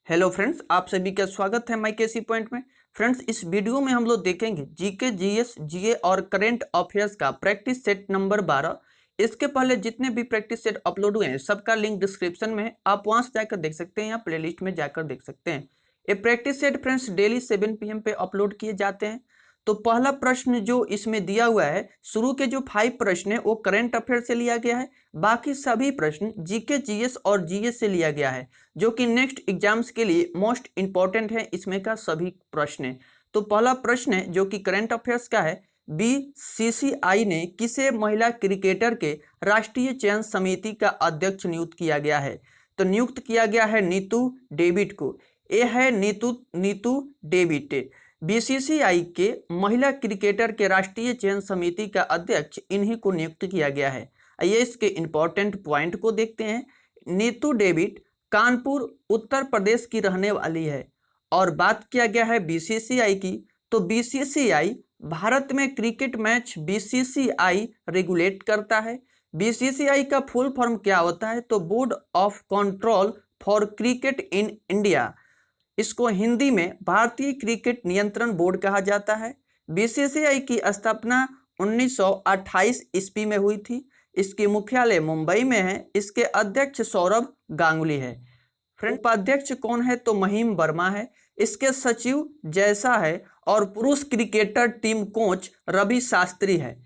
Hello friends, आप सभी का स्वागत है माईकेसी पॉइंट में। फ्रेंड्स, इस वीडियो में हम लोग देखेंगे जीके, जीएस, जीए और करंट अफेयर्स का प्रैक्टिस सेट नंबर 12। इसके पहले जितने भी प्रैक्टिस सेट अपलोड हुए हैं सबका लिंक डिस्क्रिप्शन में है, आप वहां से जाकर देख सकते हैं या प्लेलिस्ट में जाकर देख सकते हैं। ये practice set friends daily 7 PM पे अपलोड किए जाते हैं। तो पहला प्रश्न जो इसमें दिया हुआ है, शुरू के जो 5 प्रश्न है वो करंट अफेयर से लिया गया है, बाकी सभी प्रश्न जीके, जीएस और जीएस से लिया गया है, जो कि नेक्स्ट एग्जाम्स के लिए मोस्ट इंपॉर्टेंट है। इसमें का सभी प्रश्न है। तो पहला प्रश्न है जो कि करंट अफेयर्स का है, बीसीसीआई ने किसे महिला क्रिकेटर के राष्ट्रीय चयन समिति का अध्यक्ष नियुक्त किया गया है? तो नियुक्त किया गया है नीतू डेविड को। ये है नीतू डेविड। बीसीसीआई के महिला क्रिकेटर के राष्ट्रीय चयन समिति का अध्यक्ष इन्हीं को नियुक्त किया गया है। आइए इसके इंपॉर्टेंट पॉइंट को देखते हैं। नीतू डेविड कानपुर उत्तर प्रदेश की रहने वाली है। और बात किया गया है बीसीसीआई की, तो बीसीसीआई भारत में क्रिकेट मैच बीसीसीआई रेगुलेट करता है। बीसीसीआई का फुल फॉर्म क्या होता है? तो board of control for cricket in India. इसको हिंदी में भारतीय क्रिकेट नियंत्रण बोर्ड कहा जाता है। बीसीसीआई की स्थापना 1928 ईस्वी में हुई थी। इसकी मुख्यालय मुंबई में है। इसके अध्यक्ष सौरभ गांगुली है। फ्रेंड, उपाध्यक्ष कौन है? तो महिम वर्मा है। इसके सचिव जैसा है और पुरुष cricketer team coach Ravi Shastri है।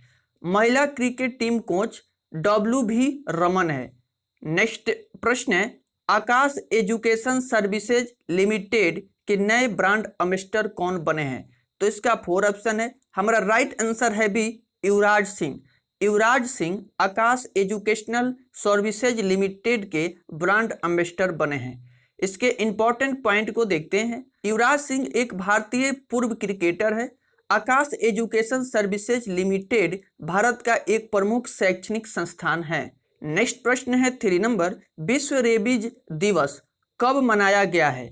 महिला cricket team coach WV Raman है। नेक्स्ट प्रश्न है, आकाश एजुकेशन सर्विसेज लिमिटेड के नए ब्रांड एम्बेसडर कौन बने हैं? तो इसका 4 ऑप्शन है। हमारा राइट आंसर है बी, युवराज सिंह। युवराज सिंह आकाश एजुकेशनल सर्विसेज लिमिटेड के ब्रांड एम्बेसडर बने हैं। इसके इंपॉर्टेंट पॉइंट को देखते हैं। युवराज सिंह एक भारतीय पूर्व क्रिकेटर है। आकाश एजुकेशन सर्विसेज लिमिटेड भारत का एक प्रमुख शैक्षणिक संस्थान है। नेक्स्ट प्रश्न है 3 नंबर, विश्व रेबीज दिवस कब मनाया गया है?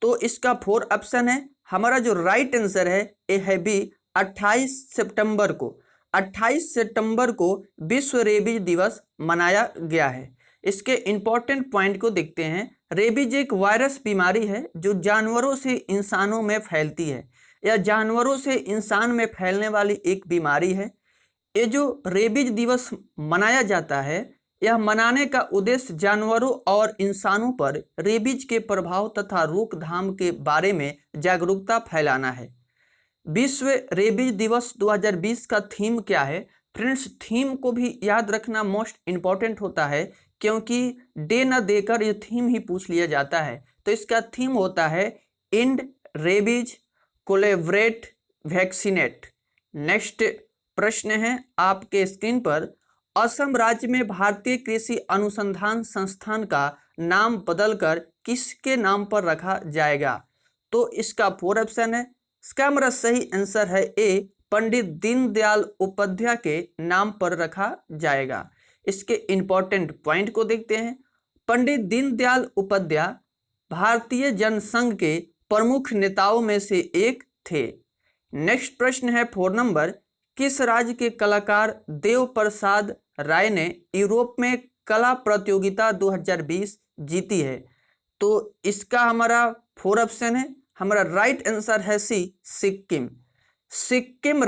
तो इसका 4 ऑप्शन है। हमारा जो राइट आंसर है ये है बी, 28 सितंबर को। 28 सितंबर को विश्व रेबीज दिवस मनाया गया है। इसके इंपॉर्टेंट पॉइंट को देखते हैं। रेबीज एक वायरस बीमारी है जो जानवरों से इंसानों में फैलती है, या जानवरों से इंसान में फैलने वाली एक बीमारी है। ये जो रेबीज दिवस मनाया जाता है, यह मनाने का उद्देश्य जानवरों और इंसानों पर रेबीज के प्रभाव तथा रोकथाम के बारे में जागरूकता फैलाना है। विश्व रेबीज दिवस 2020 का थीम क्या है? फ्रेंड्स, थीम को भी याद रखना मोस्ट इंपॉर्टेंट होता है, क्योंकि डे न देकर यह थीम ही पूछ लिया जाता है। तो इसका थीम होता है and rabies, collaborate, vaccinate. Next प्रश्न है आपके स्क्रीन पर, असम राज्य में भारतीय कृषि अनुसंधान संस्थान का नाम बदलकर किसके नाम पर रखा जाएगा? तो इसका 4 ऑप्शन है। इसका हमारा सही आंसर है ए, पंडित दीनदयाल उपाध्याय के नाम पर रखा जाएगा। इसके इंपॉर्टेंट पॉइंट को देखते हैं। पंडित दीनदयाल उपाध्याय भारतीय जनसंघ के प्रमुख नेताओं में से एक थे। नेक्स्ट प्रश्न है 4 नंबर, किस राज्य के कलाकार देव प्रसाद राय ने यूरोप में कला प्रतियोगिता 2020 जीती है? तो इसका हमारा 4 ऑप्शन है। हमारा राइट आंसर है सी, सिक्किम। सिक्किम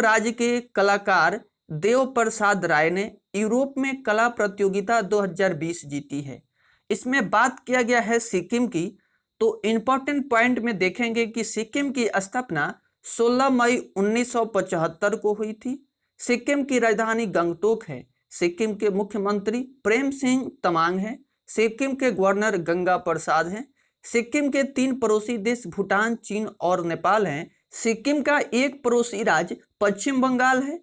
राज्य के कलाकार देव प्रसाद राय ने यूरोप में कला प्रतियोगिता 2020 जीती है। इसमें बात किया गया है सिक्किम की। तो इंपॉर्टेंट पॉइंट में देखेंगे कि सिक्किम की स्थापना 16 मई 1975 को हुई थी। सिक्किम की राजधानी गंगटोक है। सिक्किम के मुख्यमंत्री प्रेम सिंह तमांग हैं। सिक्किम के गवर्नर गंगा प्रसाद हैं। सिक्किम के 3 पड़ोसी देश भूटान, चीन और नेपाल हैं। सिक्किम का एक पड़ोसी राज्य पश्चिम बंगाल है।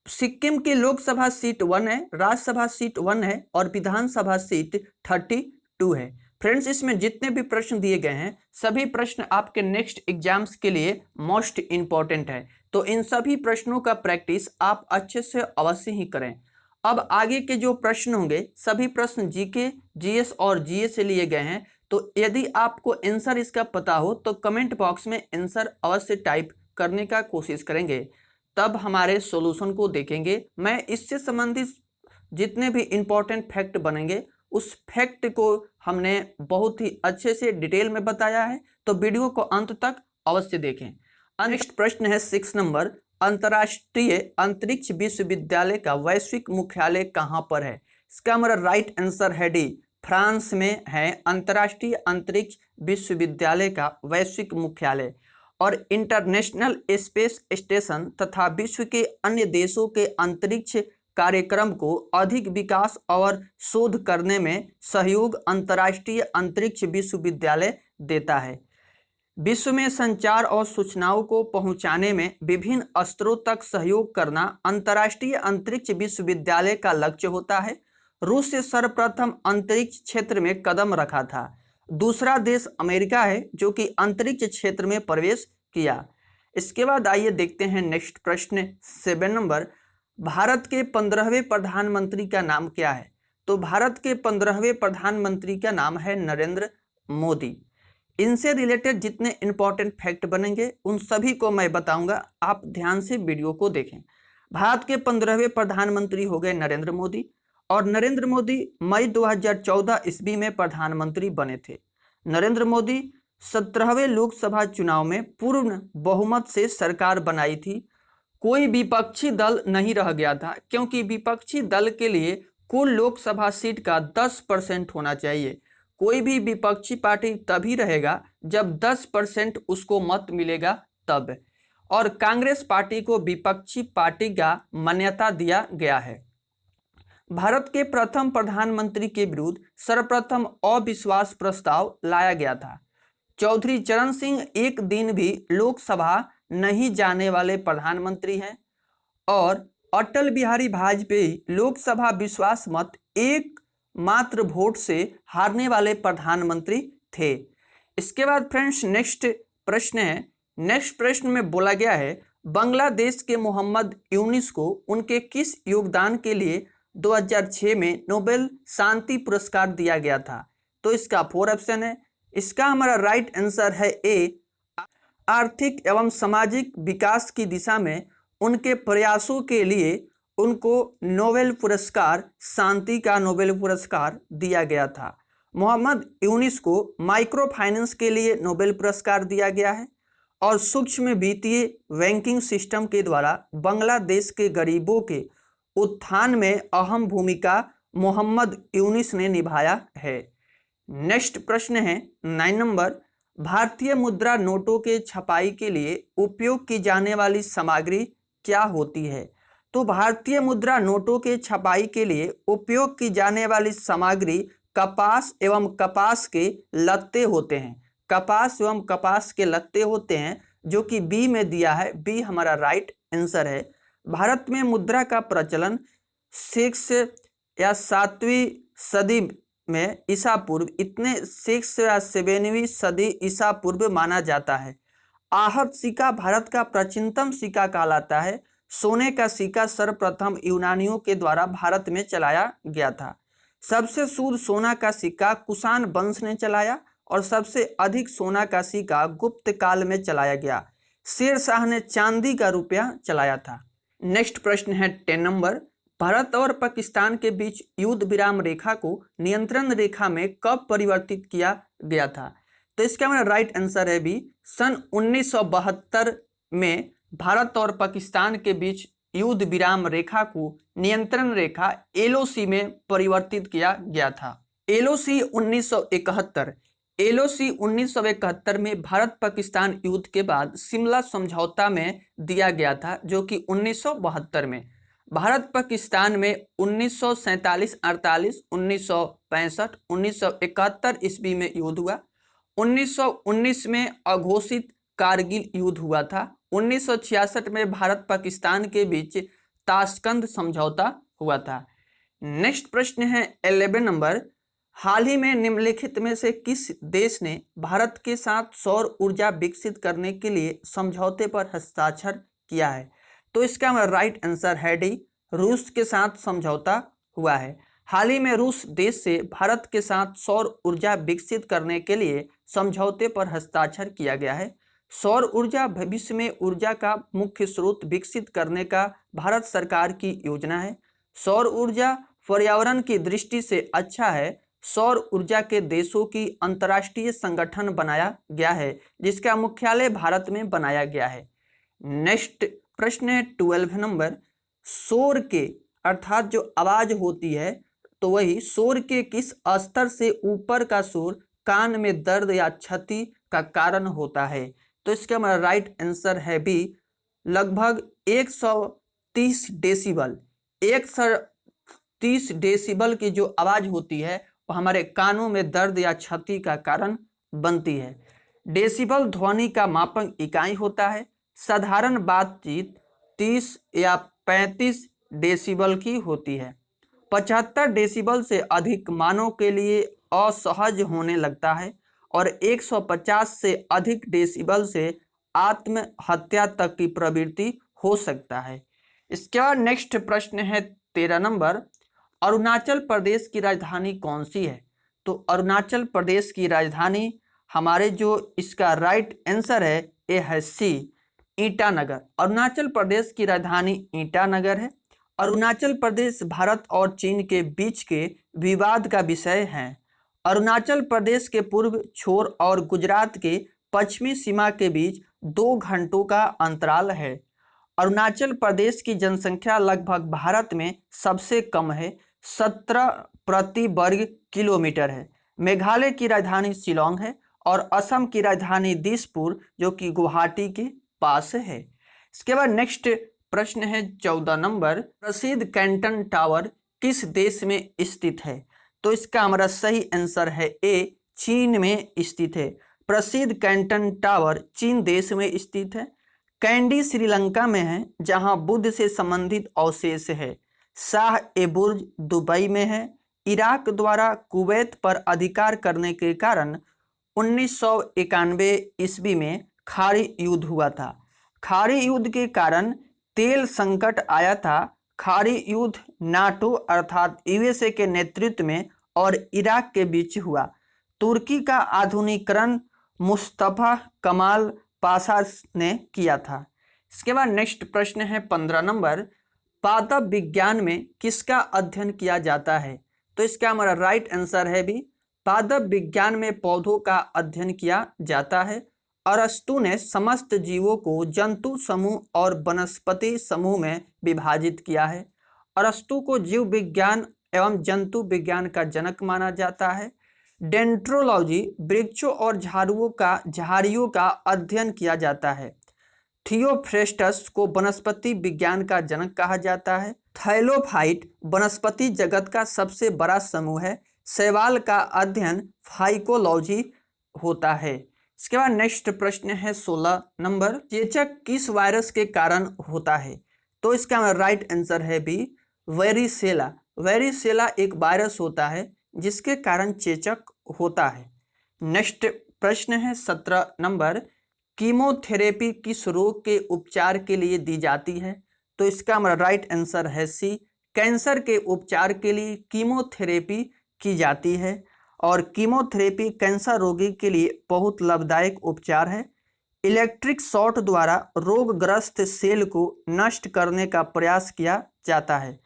सिक्किम की लोकसभा सीट 1 है, राज्यसभा सीट 1 है और विधानसभा सीट 32 है। फ्रेंड्स, इसमें जितने भी प्रश्न दिए गए हैं सभी प्रश्न आपके नेक्स्ट एग्जाम्स के लिए मोस्ट इंपॉर्टेंट है। तो इन सभी प्रश्नों का प्रैक्टिस आप अच्छे से अवश्य ही करें। अब आगे के जो प्रश्न होंगे सभी प्रश्न जीके, जीएस और जीए से लिए गए हैं। तो यदि आपको आंसर इसका पता हो तो कमेंट बॉक्स में आंसर अवश्य टाइप करने का कोशिश करेंगे, तब हमारे सॉल्यूशन को देखेंगे। मैं इससे संबंधित जितने भी इंपॉर्टेंट फैक्ट बनेंगे उस फैक्ट को हमने बहुत ही अच्छे से डिटेल में बताया है, तो वीडियो को अंत तक अवश्य देखें। नेक्स्ट प्रश्न है 6 नंबर, अंतर्राष्ट्रीय अंतरिक्ष विश्वविद्यालय का वैश्विक मुख्यालय कहाँ पर है? इसका हमारा राइट आंसर है डी, फ्रांस में है अंतर्राष्ट्रीय अंतरिक्ष विश्वविद्यालय का वैश्विक मुख्यालय। और इंटरनेशनल स्पेस स्टेशन तथा विश्व के अन्य देशों के अंतरिक्ष कार्यक्रम को अधिक विकास और शोध करने में सहयोग अंतर्राष्ट्रीय अंतरिक्ष विश्वविद्यालय देता है। विश्व में संचार और सूचनाओं को पहुंचाने में विभिन्न स्तरों तक सहयोग करना अंतर्राष्ट्रीय अंतरिक्ष विश्वविद्यालय का लक्ष्य होता है। रूस से सर्वप्रथम अंतरिक्ष क्षेत्र में कदम रखा था। दूसरा देश अमेरिका है जो कि अंतरिक्ष क्षेत्र में प्रवेश किया। इसके बाद आइए देखते हैं नेक्स्ट प्रश्न 7 नंबर, भारत के 15वें प्रधानमंत्री का नाम क्या है? तो भारत के 15वें प्रधानमंत्री का नाम है नरेंद्र मोदी। इनसे रिलेटेड जितने इंपॉर्टेंट फैक्ट बनेंगे उन सभी को मैं बताऊंगा, आप ध्यान से वीडियो को देखें। भारत के 15वें प्रधानमंत्री हो गए नरेंद्र मोदी, और नरेंद्र मोदी मई 2014 ईस्वी में प्रधानमंत्री बने थे। नरेंद्र मोदी 17वें लोकसभा चुनाव में पूर्ण बहुमत से सरकार बनाई थी। कोई विपक्षी दल नहीं रह गया था, क्योंकि विपक्षी दल के लिए कुल लोकसभा सीट का 10% होना चाहिए। कोई भी विपक्षी पार्टी तभी रहेगा जब 10% उसको मत मिलेगा तब, और कांग्रेस पार्टी को विपक्षी पार्टी का मान्यता दिया गया है। भारत के प्रथम प्रधानमंत्री के विरुद्ध सर्वप्रथम अविश्वास प्रस्ताव लाया गया था। चौधरी चरण सिंह एक दिन भी लोकसभा नहीं जाने वाले प्रधानमंत्री हैं, और अटल बिहारी वाजपेयी लोकसभा विश्वास मत एक मात्र वोट से हारने वाले प्रधानमंत्री थे। इसके बाद फ्रेंड्स नेक्स्ट प्रश्न है। नेक्स्ट प्रश्न में बोला गया है, बांग्लादेश के मोहम्मद यूनिस को उनके किस योगदान के लिए 2006 में नोबेल शांति पुरस्कार दिया गया था? तो इसका 4 ऑप्शन है। इसका हमारा राइट आंसर है ए, आर्थिक एवं सामाजिक विकास की दिशा में उनके प्रयासों के लिए उनको नोबेल पुरस्कार, शांति का नोबेल पुरस्कार दिया गया था। मोहम्मद यूनिस को माइक्रो फाइनेंस के लिए नोबेल पुरस्कार दिया गया है, और सूक्ष्म वित्तीय बैंकिंग सिस्टम के द्वारा बांग्लादेश के गरीबों के उत्थान में अहम भूमिका मोहम्मद यूनिस ने निभाया है। नेक्स्ट प्रश्न है 9 नंबर, भारतीय मुद्रा नोटों के छपाई के लिए उपयोग की जाने वाली सामग्री क्या होती है? तो भारतीय मुद्रा नोटों के छपाई के लिए उपयोग की जाने वाली सामग्री कपास एवं कपास के लत्ते होते हैं। कपास एवं कपास के लत्ते होते हैं, जो कि बी में दिया है। बी हमारा राइट आंसर है। भारत में मुद्रा का प्रचलन 6 या 7वीं सदी में ईसा पूर्व, इतने 6 या 7वीं सदी ईसा पूर्व माना जाता है। आहत सिक्का भारत का प्राचीनतम सिक्का कहलाता है। सोने का सिक्का सर्वप्रथम यूनानियों के द्वारा भारत में चलाया गया था। सबसे शुद्ध सोना का सिक्का कुषाण वंश ने चलाया, और सबसे अधिक सोना का सिक्का गुप्त काल में चलाया गया। शेर शाह ने चांदी का रुपया चलाया था। नेक्स्ट प्रश्न है 10 नंबर, भारत और पाकिस्तान के बीच युद्ध विराम रेखा को नियंत्रण रेखा में कब परिवर्तित किया गया था? तो इसका हमारा राइट आंसर है बी, सन 1972 में भारत और पाकिस्तान के बीच युद्ध विराम रेखा को नियंत्रण रेखा LOC में परिवर्तित किया गया था। LOC 1971 LOC 1971 में भारत पाकिस्तान युद्ध के बाद शिमला समझौता में दिया गया था, जो कि 1972 में। भारत पाकिस्तान में 1947, 48, 1965, 1971 ईस्वी में युद्ध हुआ। 1919 में अघोषित कारगिल युद्ध हुआ था। 1966 में भारत पाकिस्तान के बीच ताशकंद समझौता हुआ था। नेक्स्ट प्रश्न है 11 नंबर, हाल ही में निम्नलिखित में से किस देश ने भारत के साथ सौर ऊर्जा विकसित करने के लिए समझौते पर हस्ताक्षर किया है? तो इसका हमारा राइट आंसर है डी, रूस के साथ समझौता हुआ है। हाल ही में रूस देश से भारत के साथ सौर ऊर्जा विकसित करने के लिए समझौते पर हस्ताक्षर किया गया है। सौर ऊर्जा भविष्य में ऊर्जा का मुख्य स्रोत विकसित करने का भारत सरकार की योजना है। सौर ऊर्जा पर्यावरण की दृष्टि से अच्छा है, सौर ऊर्जा के देशों की अंतर्राष्ट्रीय संगठन बनाया गया है जिसका मुख्यालय भारत में बनाया गया है। नेक्स्ट प्रश्न है 12 नंबर, शोर के अर्थात जो आवाज होती है तो वही शोर के किस स्तर से ऊपर का शोर कान में दर्द या क्षति का कारण होता है? तो इसका हमारा राइट आंसर है बी, लगभग 130 डेसिबल। 130 डेसिबल की जो आवाज होती है वो हमारे कानों में दर्द या क्षति का कारण बनती है। डेसिबल ध्वनि का मापक इकाई होता है। साधारण बातचीत 30 या 35 डेसिबल की होती है। 75 डेसिबल से अधिक मानव के लिए असहज होने लगता है और 150 से अधिक डेसिबल से आत्महत्या तक की प्रवृत्ति हो सकता है। इसके बाद नेक्स्ट प्रश्न है 13 नंबर, अरुणाचल प्रदेश की राजधानी कौन सी है? तो अरुणाचल प्रदेश की राजधानी हमारे जो इसका राइट आंसर है ये है सी, ईटानगर। अरुणाचल प्रदेश की राजधानी ईटानगर है। अरुणाचल प्रदेश भारत और चीन के बीच के विवाद का विषय है। अरुणाचल प्रदेश के पूर्व छोर और गुजरात के पश्चिमी सीमा के बीच 2 घंटों का अंतराल है। अरुणाचल प्रदेश की जनसंख्या लगभग भारत में सबसे कम है, 17 प्रति वर्ग किलोमीटर है। मेघालय की राजधानी शिलोंग है और असम की राजधानी दिसपुर जो कि गुवाहाटी के पास है। इसके बाद नेक्स्ट प्रश्न है 14 नंबर, प्रसिद्ध कैंटन टावर किस देश में स्थित है? तो इसका हमारा सही आंसर है ए, चीन में स्थित है। प्रसिद्ध कैंटन टावर चीन देश में स्थित है। कैंडी श्रीलंका में है जहां बुद्ध से संबंधित अवशेष है। शाह ए बुर्ज दुबई में है। इराक द्वारा कुवैत पर अधिकार करने के कारण 1991 ईस्वी में खाड़ी युद्ध हुआ था। खाड़ी युद्ध के कारण तेल संकट आया था। खाड़ी युद्ध नाटो अर्थात यूएसए के नेतृत्व में और इराक के बीच हुआ। तुर्की का आधुनिकीकरण मुस्तफा कमाल पाशा ने किया था। इसके बाद नेक्स्ट प्रश्न है 15 नंबर, पादप विज्ञान में किसका अध्ययन किया जाता है? तो इसका हमारा राइट आंसर है भी, पादप विज्ञान में पौधों का अध्ययन किया जाता है। अरस्तु ने समस्त जीवों को जंतु समूह और वनस्पति समूह में विभाजित किया है। अरस्तु को जीव विज्ञान एवं जंतु विज्ञान का जनक माना जाता है। डेंड्रोलॉजी वृक्षों और झाड़ियों का अध्ययन किया जाता है। थियोफ्रेस्टस को वनस्पति विज्ञान का जनक कहा जाता है। थैलोफाइट वनस्पति जगत का सबसे बड़ा समूह है। शैवाल का अध्ययन फाइकोलॉजी होता है। इसके बाद नेक्स्ट प्रश्न है 16 नंबर, चेचक किस वायरस के कारण होता है? तो इसका राइट आंसर है बी, वेरिसेला। वेरिसेला एक वायरस होता है जिसके कारण चेचक होता है। नेक्स्ट प्रश्न है 17 नंबर, कीमोथेरेपी किस रोग के उपचार के लिए दी जाती है? तो इसका हमारा राइट आंसर है सी, कैंसर के उपचार के लिए कीमोथेरेपी की जाती है और कीमोथेरेपी कैंसर रोगी के लिए बहुत लाभदायक उपचार है। इलेक्ट्रिक शॉट द्वारा रोगग्रस्त सेल को नष्ट करने का प्रयास किया जाता है।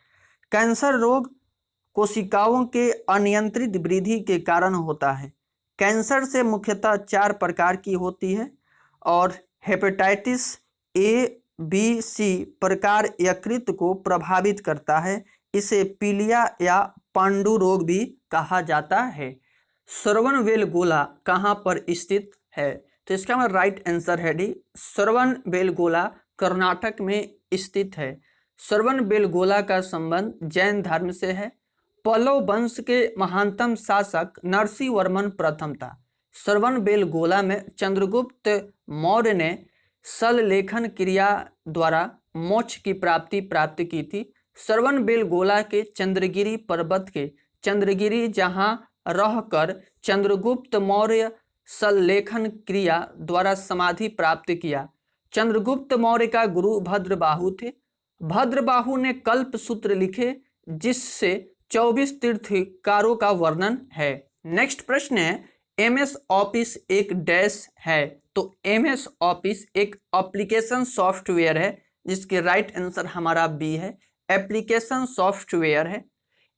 कैंसर रोग कोशिकाओं के अनियंत्रित वृद्धि के कारण होता है। कैंसर से मुख्यतः 4 प्रकार की होती है और हेपेटाइटिस ए, बी, सी प्रकार यकृत को प्रभावित करता है। इसे पीलिया या पांडु रोग भी कहा जाता है। श्रवणबेलगोला कहाँ पर स्थित है? तो इसका हमारा राइट आंसर है डी, श्रवणबेलगोला कर्नाटक में स्थित है। श्रवणबेलगोला का संबंध जैन धर्म से है। पल्लव वंश के महानतम शासक नरसिंहवर्मन प्रथम था। श्रवणबेलगोला में चंद्रगुप्त मौर्य ने शल्यलेखन क्रिया द्वारा मोक्ष की प्राप्ति की थी। श्रवणबेलगोला के चंद्रगिरी पर्वत के चंद्रगिरी जहां रहकर चंद्रगुप्त मौर्य शल्यलेखन क्रिया द्वारा समाधि प्राप्त किया। चंद्रगुप्त मौर्य का गुरु भद्रबाहु थे। भद्रबाहु ने कल्प सूत्र लिखे जिससे 24 तीर्थकारों का वर्णन है। नेक्स्ट प्रश्न है, एमएस ऑफिस एक डैश है? तो एमएस ऑफिस एक एप्लीकेशन सॉफ्टवेयर है जिसके राइट आंसर हमारा बी है, एप्लीकेशन सॉफ्टवेयर है।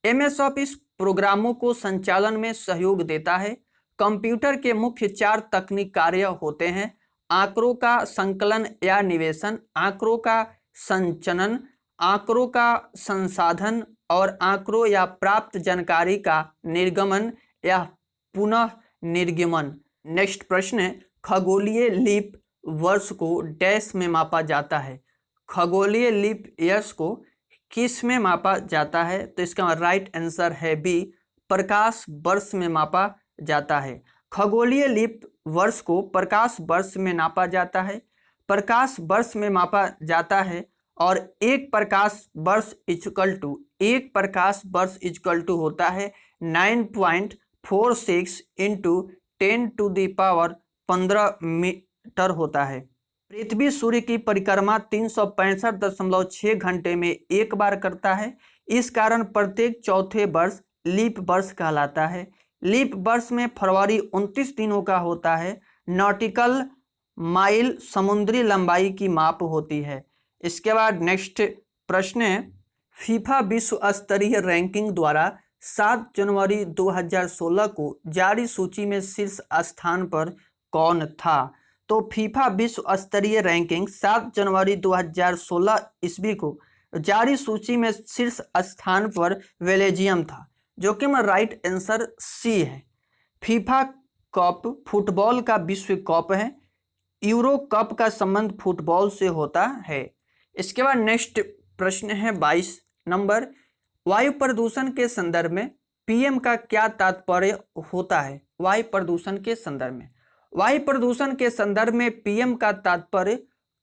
एमएस ऑफिस प्रोग्रामों को संचालन में सहयोग देता है। कंप्यूटर के मुख्य 4 तकनीक कार्य होते हैं: आंकड़ों का संकलन या निवेशन, आंकड़ों का संचलन, आंकड़ों का संसाधन और आंकड़ों या प्राप्त जानकारी का निर्गमन या पुनः निर्गमन। नेक्स्ट प्रश्न है, खगोलीय लीप वर्ष को डैश में मापा जाता है। खगोलीय लीप ईयर्स को किस में मापा जाता है? तो इसका राइट आंसर है बी, प्रकाश वर्ष में मापा जाता है। खगोलीय लीप वर्ष को प्रकाश वर्ष में नापा जाता है। प्रकाश वर्ष में मापा जाता है और एक प्रकाश वर्ष इक्वल टू होता है 9.46 इंटू 10⁻15 मीटर होता है। पृथ्वी सूर्य की परिक्रमा 365.6 घंटे में एक बार करता है। इस कारण प्रत्येक चौथे वर्ष लीप वर्ष कहलाता है। लीप वर्ष में फरवरी 29 दिनों का होता है। नॉटिकल माइल समुद्री लंबाई की माप होती है। इसके बाद नेक्स्ट प्रश्न है, फीफा विश्व स्तरीय रैंकिंग द्वारा 7 जनवरी 2016 को जारी सूची में शीर्ष स्थान पर कौन था? तो फीफा विश्व स्तरीय रैंकिंग 7 जनवरी 2016 ईस्वी को जारी सूची में शीर्ष स्थान पर बेल्जियम था, जो कि राइट आंसर सी है। फीफा कप फुटबॉल का विश्व कप है। यूरो कप का संबंध फुटबॉल से होता है। इसके बाद नेक्स्ट प्रश्न है 22 नंबर, वायु प्रदूषण के संदर्भ में पीएम का क्या तात्पर्य होता है? वायु प्रदूषण के संदर्भ में पीएम का तात्पर्य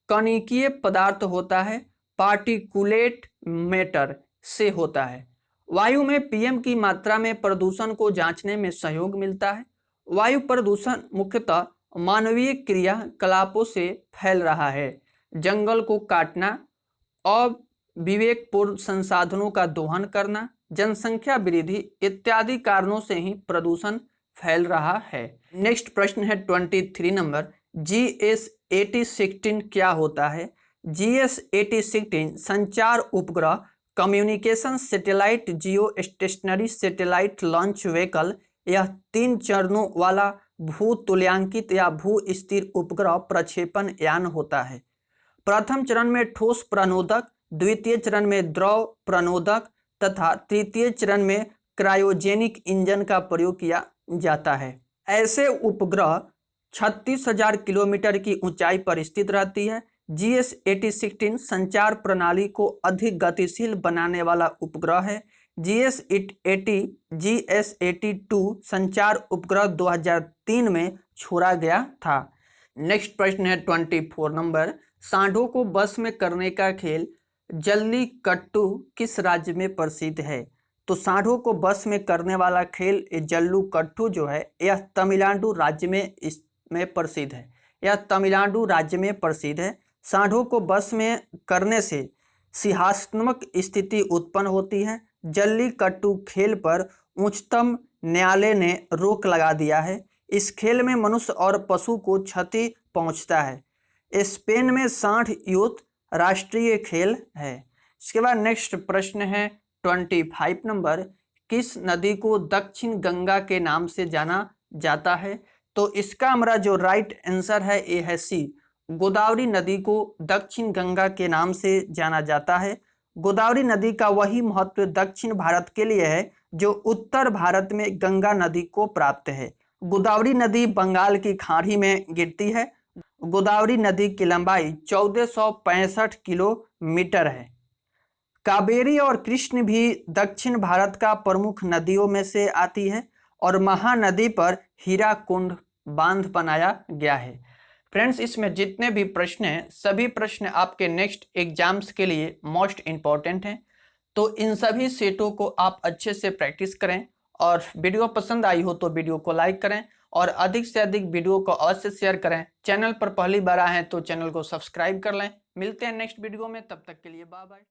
कणिकीय पदार्थ होता है, पार्टिकुलेट मैटर से होता है। वायु में पीएम की मात्रा में प्रदूषण को जांचने में सहयोग मिलता है। वायु प्रदूषण मुख्यतः मानवीय क्रियाकलापों से फैल रहा है। जंगल को काटना, अविवेकपूर्ण संसाधनों का दोहन करना, जनसंख्या वृद्धि इत्यादि कारणों से ही प्रदूषण फैल रहा है। नेक्स्ट प्रश्न है 23 नंबर, GS-8016 क्या होता है? GS-8016 संचार उपग्रह, कम्युनिकेशन सैटेलाइट, जियो स्टेशनरी सैटेलाइट लॉन्च व्हीकल, यह 3 चरणों वाला भू तुल्यांकित या भू स्थिर उपग्रह प्रक्षेपण यान होता है। प्रथम चरण में ठोस प्रणोदक, द्वितीय चरण में द्रव प्रणोदक तथा तृतीय चरण में क्रायोजेनिक इंजन का प्रयोग किया जाता है। ऐसे उपग्रह 36,000 किलोमीटर की ऊंचाई पर स्थित रहती है। GS-8016 संचार प्रणाली को अधिक गतिशील बनाने वाला उपग्रह है। GS-82 संचार उपग्रह 2003 में छोड़ा गया था। नेक्स्ट प्रश्न है 24 नंबर, सांडों को बस में करने का खेल जल्लीकट्टू किस राज्य में प्रसिद्ध है? तो सांडों को बस में करने वाला खेल जल्लीकट्टू जो है यह तमिलनाडु राज्य में प्रसिद्ध है। सांडों को बस में करने से सिंहासनात्मक स्थिति उत्पन्न होती है। जल्लीकट्टू खेल पर उच्चतम न्यायालय ने रोक लगा दिया है। इस खेल में मनुष्य और पशु को क्षति पहुंचता है। स्पेन में सांड युद्ध राष्ट्रीय खेल है। इसके बाद नेक्स्ट प्रश्न है 25 नंबर, किस नदी को दक्षिण गंगा के नाम से जाना जाता है? तो इसका हमारा जो राइट आंसर है ये है सी, गोदावरी नदी को दक्षिण गंगा के नाम से जाना जाता है। गोदावरी नदी का वही महत्व दक्षिण भारत के लिए है जो उत्तर भारत में गंगा नदी को प्राप्त है। गोदावरी नदी बंगाल की खाड़ी में गिरती है। गोदावरी नदी की लंबाई 1465 किलोमीटर है। कावेरी और कृष्ण भी दक्षिण भारत का प्रमुख नदियों में से आती है और महानदी पर हीराकुंड बांध बनाया गया है। फ्रेंड्स, इसमें जितने भी प्रश्न हैं सभी प्रश्न आपके नेक्स्ट एग्जाम्स के लिए मोस्ट इम्पॉर्टेंट हैं, तो इन सभी सेटों को आप अच्छे से प्रैक्टिस करें और वीडियो पसंद आई हो तो वीडियो को लाइक करें और अधिक से अधिक वीडियो को अवश्य शेयर करें। चैनल पर पहली बार आए हैं तो चैनल को सब्सक्राइब कर लें। मिलते हैं नेक्स्ट वीडियो में, तब तक के लिए बाय बाय।